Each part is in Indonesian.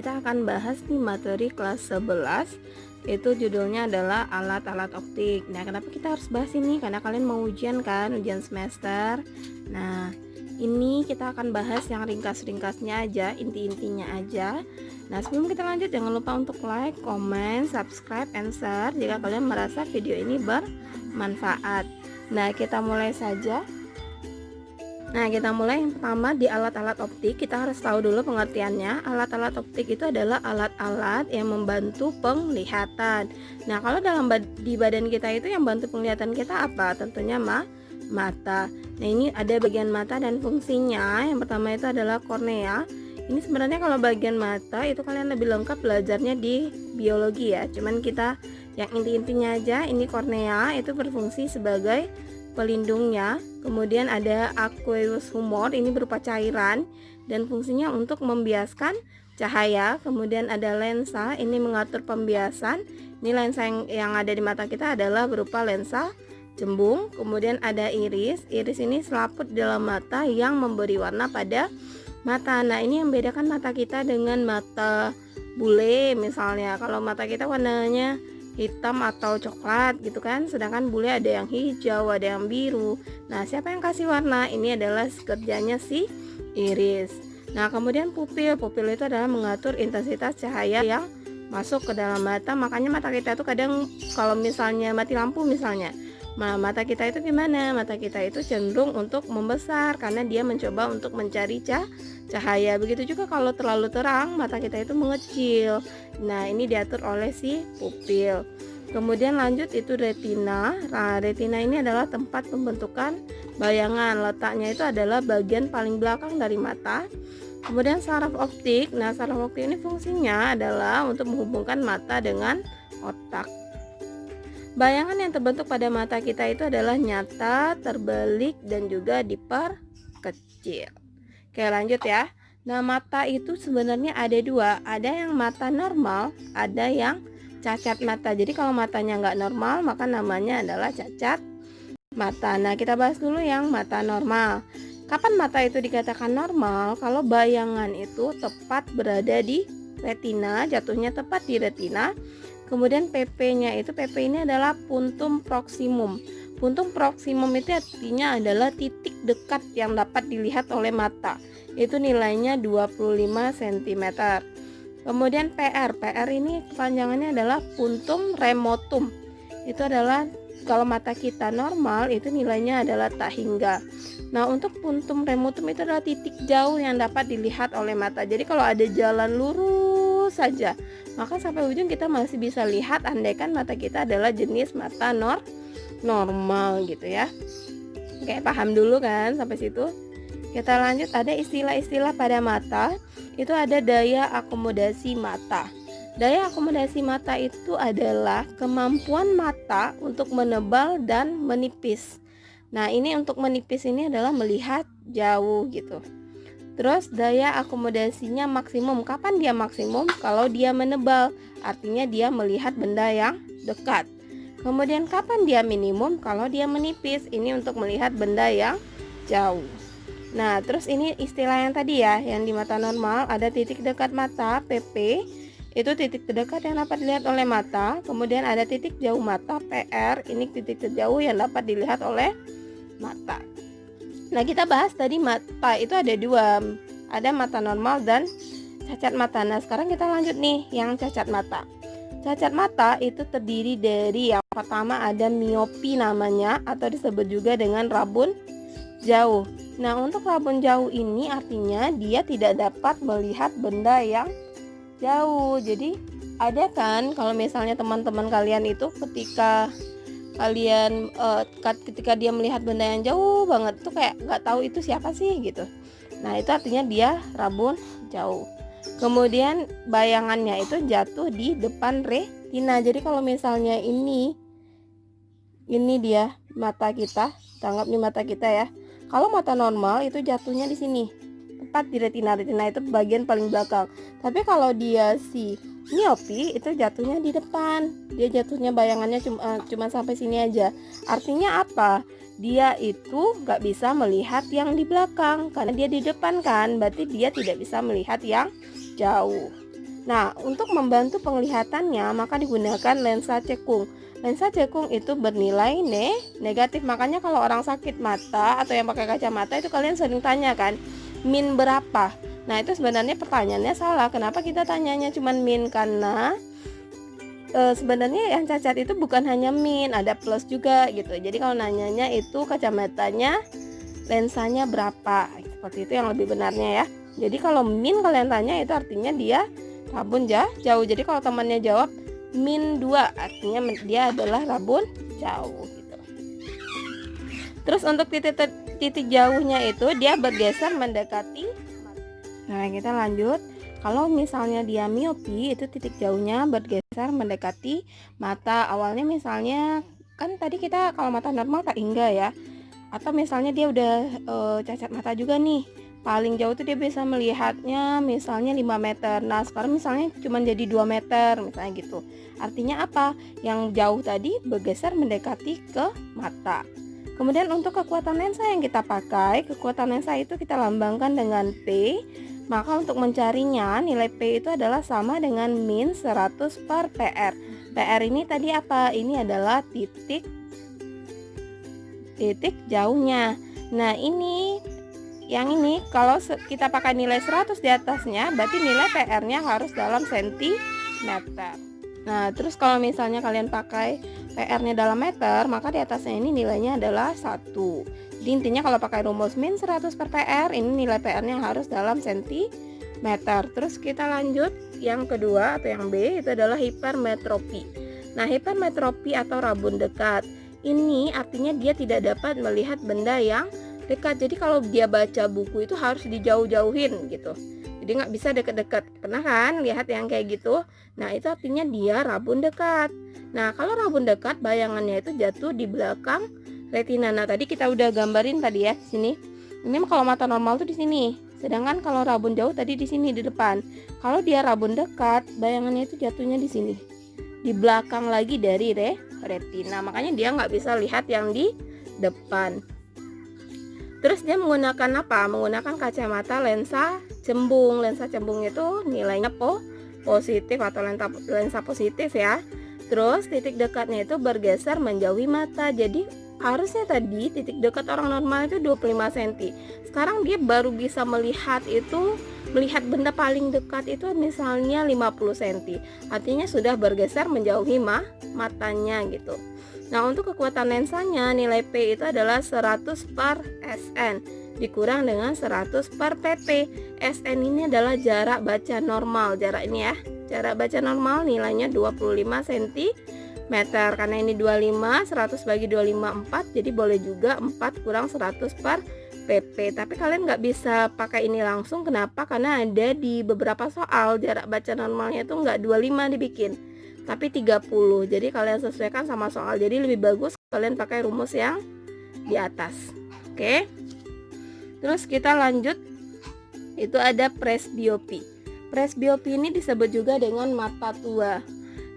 kita akan bahas nih materi kelas 11. Itu judulnya adalah alat-alat optik. Nah, kenapa kita harus bahas ini? Karena kalian mau ujian kan, ujian semester. Nah, ini kita akan bahas yang ringkas-ringkasnya aja, inti-intinya aja. Nah, sebelum kita lanjut, jangan lupa untuk like, comment, subscribe, and share jika kalian merasa video ini bermanfaat. Nah, kita mulai saja. Nah, kita mulai yang pertama di alat-alat optik. Kita harus tahu dulu pengertiannya. Alat-alat optik itu adalah alat-alat yang membantu penglihatan. Nah, kalau di badan kita itu yang bantu penglihatan kita apa? Tentunya mata. Nah, ini ada bagian mata dan fungsinya. Yang pertama itu adalah kornea. Ini sebenarnya kalau bagian mata itu kalian lebih lengkap belajarnya di biologi ya. Cuman kita yang inti-intinya aja, ini kornea itu berfungsi sebagai pelindungnya. Kemudian ada aqueous humor, ini berupa cairan dan fungsinya untuk membiaskan cahaya. Kemudian ada lensa, ini mengatur pembiasan. Ini lensa yang ada di mata kita adalah berupa lensa cembung. Kemudian ada iris. Iris ini selaput dalam mata yang memberi warna pada mata. Nah, ini yang membedakan mata kita dengan mata bule misalnya. Kalau mata kita warnanya hitam atau coklat gitu kan, sedangkan bule ada yang hijau, ada yang biru. Nah, siapa yang kasih warna? Ini adalah kerjanya si iris. Nah, kemudian pupil. Pupil itu adalah mengatur intensitas cahaya yang masuk ke dalam mata. Makanya mata kita itu kadang kalau misalnya mati lampu misalnya, mata kita itu gimana? Mata kita itu cenderung untuk membesar karena dia mencoba untuk mencari cahaya. Begitu juga kalau terlalu terang, mata kita itu mengecil. Nah, ini diatur oleh si pupil. Kemudian lanjut itu retina. Nah, retina ini adalah tempat pembentukan bayangan. Letaknya itu adalah bagian paling belakang dari mata. Kemudian saraf optik. Nah, saraf optik ini fungsinya adalah untuk menghubungkan mata dengan otak. Bayangan yang terbentuk pada mata kita itu adalah nyata, terbalik, dan juga diperkecil. Oke, lanjut ya. Nah, mata itu sebenarnya ada dua. Ada yang mata normal, ada yang cacat mata. Jadi kalau matanya nggak normal, maka namanya adalah cacat mata. Nah, kita bahas dulu yang mata normal. Kapan mata itu dikatakan normal? Kalau bayangan itu tepat berada di retina, jatuhnya tepat di retina. Kemudian PP-nya itu, PP ini adalah puntum proximum. Puntum proximum itu artinya adalah titik dekat yang dapat dilihat oleh mata. Itu nilainya 25 cm. Kemudian PR. PR ini kepanjangannya adalah puntum remotum. Itu adalah kalau mata kita normal itu nilainya adalah tak hingga. Nah, untuk puntum remotum itu adalah titik jauh yang dapat dilihat oleh mata. Jadi kalau ada jalan lurus saja, maka sampai ujung kita masih bisa lihat andaikan mata kita adalah jenis mata normal gitu ya. Oke, paham dulu kan sampai situ? Kita lanjut, ada istilah-istilah pada mata. Itu ada daya akomodasi mata. Daya akomodasi mata itu adalah kemampuan mata untuk menebal dan menipis. Nah, ini untuk menipis ini adalah melihat jauh gitu. Terus daya akomodasinya maksimum. Kapan dia maksimum? Kalau dia menebal, artinya dia melihat benda yang dekat. Kemudian kapan dia minimum? Kalau dia menipis, ini untuk melihat benda yang jauh. Nah, terus ini istilah yang tadi ya, yang di mata normal ada titik dekat mata, PP. Itu titik terdekat yang dapat dilihat oleh mata. Kemudian ada titik jauh mata, PR. Ini titik terjauh yang dapat dilihat oleh mata. Nah, kita bahas tadi mata itu ada dua, ada mata normal dan cacat mata. Nah, sekarang kita lanjut nih yang cacat mata. Cacat mata itu terdiri dari yang pertama ada miopi namanya, atau disebut juga dengan rabun jauh. Nah, untuk rabun jauh ini artinya dia tidak dapat melihat benda yang jauh. Jadi ada kan kalau misalnya teman-teman kalian itu ketika dia melihat benda yang jauh banget tuh kayak nggak tahu itu siapa sih gitu. Nah, itu artinya dia rabun jauh. Kemudian bayangannya itu jatuh di depan retina. Jadi kalau misalnya ini dia mata kita, tanggap nih mata kita ya. Kalau mata normal itu jatuhnya di sini, tepat di retina. Retina itu bagian paling belakang. Tapi kalau dia si miopi itu jatuhnya di depan. Dia jatuhnya bayangannya cuma sampai sini aja. Artinya apa? Dia itu nggak bisa melihat yang di belakang karena dia di depan kan. Berarti dia tidak bisa melihat yang jauh. Nah, untuk membantu penglihatannya maka digunakan lensa cekung. Lensa cekung itu bernilai negatif. Makanya kalau orang sakit mata atau yang pakai kacamata itu kalian sering tanya kan, min berapa? Nah, itu sebenarnya pertanyaannya salah. Kenapa kita tanyanya cuma min? Karena sebenarnya yang cacat itu bukan hanya min, ada plus juga gitu. Jadi kalau nanyanya itu kacamatanya lensanya berapa, seperti itu yang lebih benarnya ya. Jadi kalau min kalian tanya itu artinya dia rabun jauh. Jadi kalau temannya jawab min 2 artinya dia adalah rabun jauh gitu. Terus untuk titik jauhnya itu dia bergeser mendekati. Nah, kita lanjut. Kalau misalnya dia miopi itu titik jauhnya bergeser mendekati mata. Awalnya misalnya kan tadi kita kalau mata normal tak hingga ya. Atau misalnya dia udah cacat mata juga nih. Paling jauh tuh dia bisa melihatnya misalnya 5 meter. Nah, sekarang misalnya cuma jadi 2 meter misalnya gitu. Artinya apa? Yang jauh tadi bergeser mendekati ke mata. Kemudian untuk kekuatan lensa yang kita pakai, kekuatan lensa itu kita lambangkan dengan P. Maka untuk mencarinya nilai P itu adalah sama dengan min 100 per PR. PR ini tadi apa? Ini adalah titik jauhnya. Nah, yang ini kalau kita pakai nilai 100 di atasnya berarti nilai PR-nya harus dalam sentimeter. Nah, terus kalau misalnya kalian pakai PR-nya dalam meter, maka di atasnya ini nilainya adalah 1. Jadi intinya kalau pakai rumus min 100 per PR, ini nilai PR-nya harus dalam sentimeter. Terus kita lanjut yang kedua atau yang B, itu adalah hipermetropi. Nah, hipermetropi atau rabun dekat. Ini artinya dia tidak dapat melihat benda yang dekat. Jadi kalau dia baca buku itu harus dijauh-jauhin gitu. Jadi nggak bisa deket-deket. Pernah kan lihat yang kayak gitu? Nah, itu artinya dia rabun dekat. Nah, kalau rabun dekat bayangannya itu jatuh di belakang retina. Nah, tadi kita udah gambarin tadi ya sini. Ini kalau mata normal tuh di sini. Sedangkan kalau rabun jauh tadi di sini di depan. Kalau dia rabun dekat, bayangannya itu jatuhnya di sini. Di belakang lagi dari retina. Makanya dia nggak bisa lihat yang di depan. Terus dia menggunakan apa? Menggunakan kacamata lensa cembung. Lensa cembung itu nilainya positif atau lensa positif ya. Terus titik dekatnya itu bergeser menjauhi mata. Jadi harusnya tadi titik dekat orang normal itu 25 cm. Sekarang dia baru bisa melihat benda paling dekat itu misalnya 50 cm. Artinya sudah bergeser menjauhi matanya gitu. Nah, untuk kekuatan lensanya nilai P itu adalah 100 per SN dikurang dengan 100 per PP. SN ini adalah jarak baca normal. Jarak ini ya, jarak baca normal nilainya 25 cm. Karena ini 25, 100 bagi 25 4. Jadi boleh juga 4 kurang 100 per PP. Tapi kalian nggak bisa pakai ini langsung. Kenapa? Karena ada di beberapa soal jarak baca normalnya itu nggak 25 dibikin, tapi 30. Jadi kalian sesuaikan sama soal. Jadi lebih bagus kalian pakai rumus yang di atas. Oke. Terus kita lanjut. Itu ada presbiopi. Presbiopi ini disebut juga dengan mata tua.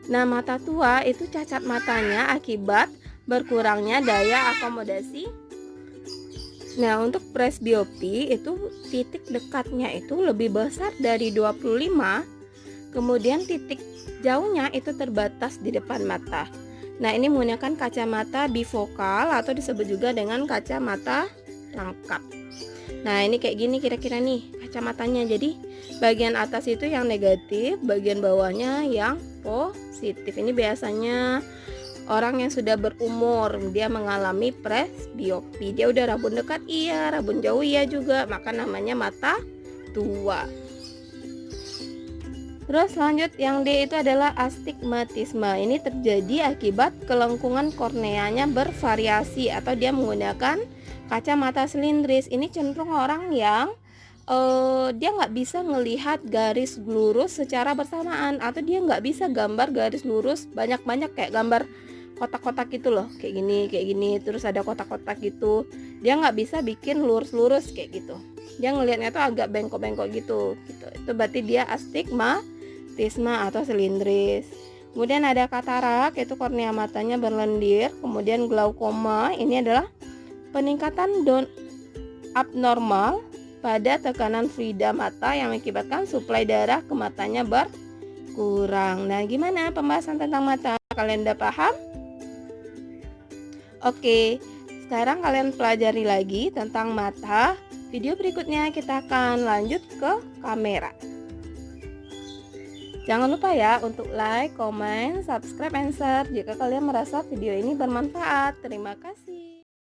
Nah, mata tua itu cacat matanya akibat berkurangnya daya akomodasi. Nah, untuk presbiopi itu titik dekatnya itu lebih besar dari 25. Kemudian titik jauhnya itu terbatas di depan mata. Nah, ini menggunakan kacamata bifokal atau disebut juga dengan kacamata rangkap. Nah, ini kayak gini kira-kira nih kacamatanya. Jadi bagian atas itu yang negatif, bagian bawahnya yang positif. Ini biasanya orang yang sudah berumur, dia mengalami presbiopi. Dia udah rabun dekat iya, rabun jauh iya juga, maka namanya mata tua. Terus lanjut yang D itu adalah astigmatisme. Ini terjadi akibat kelengkungan korneanya bervariasi atau dia menggunakan kacamata silindris. Ini cenderung orang yang dia nggak bisa melihat garis lurus secara bersamaan, atau dia nggak bisa gambar garis lurus banyak-banyak kayak gambar kotak-kotak gitu loh, kayak gini terus ada kotak-kotak gitu. Dia nggak bisa bikin lurus-lurus kayak gitu. Dia ngelihatnya tuh agak bengkok-bengkok gitu. Itu berarti dia astigmatisme atau silindris. Kemudian ada katarak, yaitu kornea matanya berlendir. Kemudian glaukoma, ini adalah peningkatan abnormal pada tekanan fluida mata yang mengakibatkan suplai darah ke matanya kurang. Nah, gimana pembahasan tentang mata? Kalian udah paham? Oke, sekarang kalian pelajari lagi tentang mata. Video berikutnya kita akan lanjut ke kamera. Jangan lupa ya untuk like, comment, subscribe, and share jika kalian merasa video ini bermanfaat. Terima kasih.